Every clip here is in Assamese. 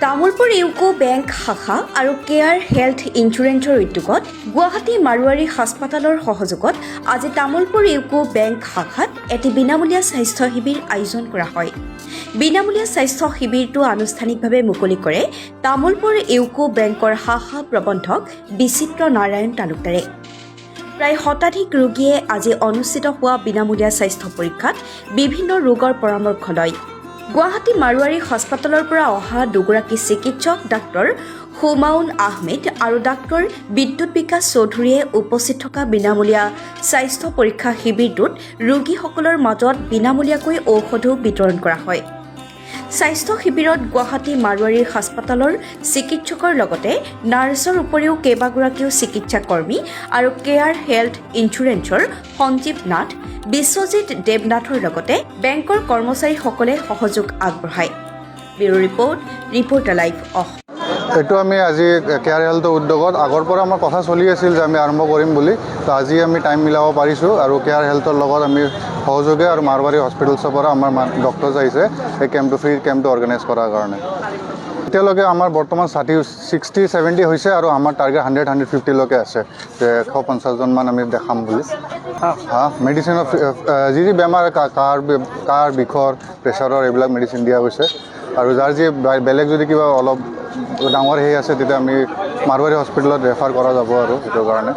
তামোলপুৰ ইউকো বেংক শাখা আৰু কেয়াৰ হেল্থ ইঞ্চুৰেঞ্চৰ উদ্যোগত গুৱাহাটী মাৰোৱাৰী হাস্পাতালৰ সহযোগত আজি তামোলপুৰ ইউকো বেংক শাখাত এটি বিনামূলীয়া স্বাস্থ্য শিবিৰ আয়োজন কৰা হয়। বিনামূলীয়া স্বাস্থ্য শিবিৰটো আনুষ্ঠানিকভাৱে মুকলি কৰে তামোলপুৰ ইউকো বেংকৰ শাখা প্ৰবন্ধক বিচিত্ৰ নাৰায়ণ তালুকদাৰে। প্ৰায় শতাধিক ৰোগীয়ে আজি অনুষ্ঠিত হোৱা বিনামূলীয়া স্বাস্থ্য পৰীক্ষাত বিভিন্ন ৰোগৰ পৰামৰ্শ লয়। গুৱাহাটী মাৰোৱাৰী হাস্পাতালৰ পৰা অহা দুগৰাকী চিকিৎসক ডাক্তৰ হুমাউন আহমেদ আৰু ডাক্তৰ বিদ্যুৎ বিকাশ চৌধুৰীয়ে উপস্থিত থকা বিনামূলীয়া স্বাস্থ্য পৰীক্ষা শিবিৰটোত ৰোগীসকলৰ মাজত বিনামূলীয়াকৈ ঔষধো বিতৰণ কৰা হয়। স্বাস্থ্য শিবিৰত গুৱাহাটী মাৰোৱাৰী হাস্পাতালৰ চিকিৎসকৰ লগতে নাৰ্ছৰ উপৰিও কেইবাগৰাকীও চিকিৎসা কৰ্মী আৰু কেয়াৰ হেল্থ ইঞ্চুৰেঞ্চৰ সঞ্জীৱ নাথ, বিশ্বজিৎ দেৱনাথৰ লগতে বেংকৰ কৰ্মচাৰীসকলে সহযোগ আগবঢ়ায়। Bureau report, reporter live Assam. এইটো আমি আজি কেয়াৰ হেল্থৰ উদ্যোগত আগৰ পৰা আমাৰ কথা চলি আছিল যে আমি আৰম্ভ কৰিম বুলি, তো আজি আমি টাইম মিলাব পাৰিছোঁ আৰু কেয়াৰ হেল্থৰ লগত আমি সহযোগে আৰু মাৰোৱাৰী হস্পিটেলছৰ পৰা আমাৰ ডক্টৰছ আহিছে এই ফ্ৰী কেম্পটো অৰ্গেনাইজ কৰাৰ কাৰণে। এতিয়ালৈকে আমাৰ বৰ্তমান 60-70 হৈছে আৰু আমাৰ টাৰ্গেট 100-150লৈকে আছে যে 150জনমান আমি দেখাম বুলি। মেডিচিনৰ যি বেমাৰ কাৰ বিষৰ প্ৰেছাৰৰ এইবিলাক মেডিচিন দিয়া গৈছে আৰু যাৰ যি বেলেগ যদি কিবা অলপ ডাঙৰ আছে তেতিয়া আমি মাৰোৱাৰী হস্পিটেলত ৰেফাৰ কৰা যাব আৰু সেইটো কাৰণে।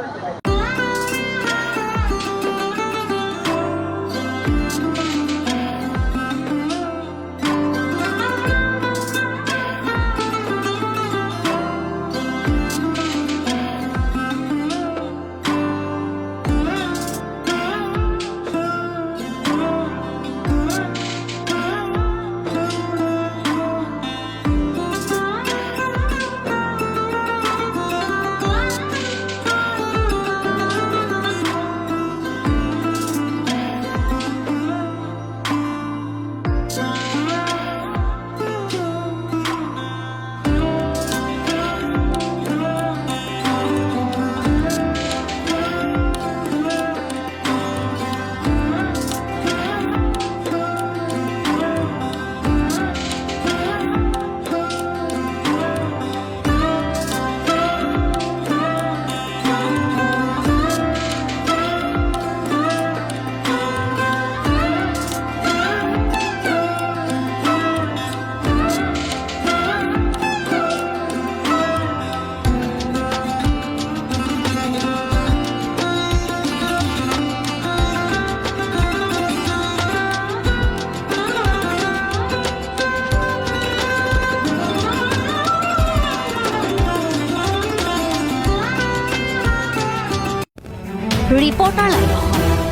Reporter live Assam.